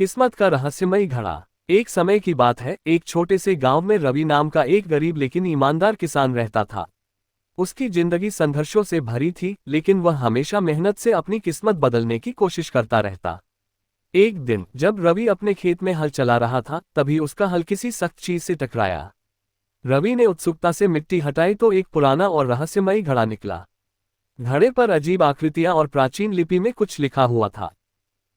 किस्मत का रहस्यमयी घड़ा। एक समय की बात है, एक छोटे से गांव में रवि नाम का एक गरीब लेकिन ईमानदार किसान रहता था। उसकी जिंदगी संघर्षों से भरी थी, लेकिन वह हमेशा मेहनत से अपनी किस्मत बदलने की कोशिश करता रहता। एक दिन जब रवि अपने खेत में हल चला रहा था, तभी उसका हल किसी सख्त चीज से टकराया। रवि ने उत्सुकता से मिट्टी हटाई तो एक पुराना और रहस्यमयी घड़ा निकला। घड़े पर अजीब आकृतियां और प्राचीन लिपि में कुछ लिखा हुआ था।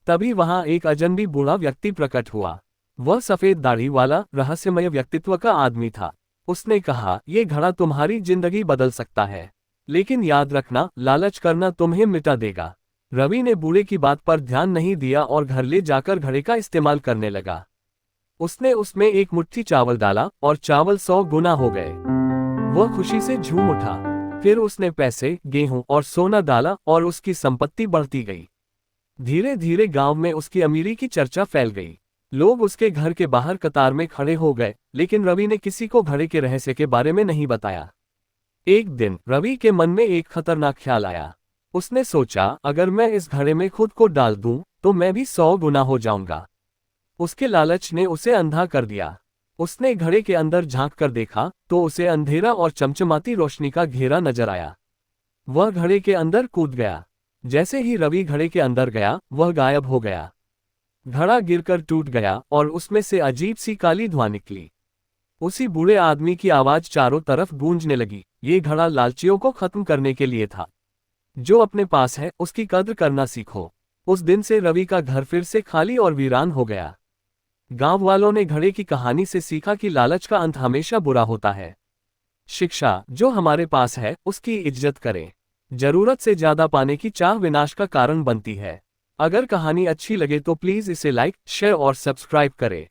तभी वहां एक अजनबी बूढ़ा व्यक्ति प्रकट हुआ। वह सफेद दाढ़ी वाला रहस्यमय व्यक्तित्व का आदमी था। उसने कहा, ये घड़ा तुम्हारी जिंदगी बदल सकता है, लेकिन याद रखना, लालच करना तुम्हें मिटा देगा। रवि ने बूढ़े की बात पर ध्यान नहीं दिया और घर ले जाकर घड़े का इस्तेमाल करने लगा। उसने उसमें एक मुट्ठी चावल डाला और चावल 100 गुना हो गए। वह खुशी से झूम उठा। फिर उसने पैसे, गेहूं और सोना डाला और उसकी संपत्ति बढ़ती गई। धीरे धीरे गांव में उसकी अमीरी की चर्चा फैल गई। लोग उसके घर के बाहर कतार में खड़े हो गए, लेकिन रवि ने किसी को घड़े के रहस्य के बारे में नहीं बताया। एक दिन रवि के मन में एक खतरनाक ख्याल आया। उसने सोचा, अगर मैं इस घड़े में खुद को डाल दूं, तो मैं भी 100 गुना हो जाऊंगा। उसके लालच ने उसे अंधा कर दिया। उसने घड़े के अंदर झांक कर देखा तो उसे अंधेरा और चमचमाती रोशनी का घेरा नजर आया। वह घड़े के अंदर कूद गया। जैसे ही रवि घड़े के अंदर गया, वह गायब हो गया। घड़ा गिरकर टूट गया और उसमें से अजीब सी काली धुआं निकली। उसी बूढ़े आदमी की आवाज चारों तरफ गूंजने लगी, ये घड़ा लालचियों को खत्म करने के लिए था। जो अपने पास है उसकी कद्र करना सीखो। उस दिन से रवि का घर फिर से खाली और वीरान हो गया। गांव वालों ने घड़े की कहानी से सीखा कि लालच का अंत हमेशा बुरा होता है। शिक्षा, जो हमारे पास है उसकी इज्जत करें। जरूरत से ज्यादा पाने की चाह विनाश का कारण बनती है। अगर कहानी अच्छी लगे तो प्लीज इसे लाइक, शेयर और सब्सक्राइब करें।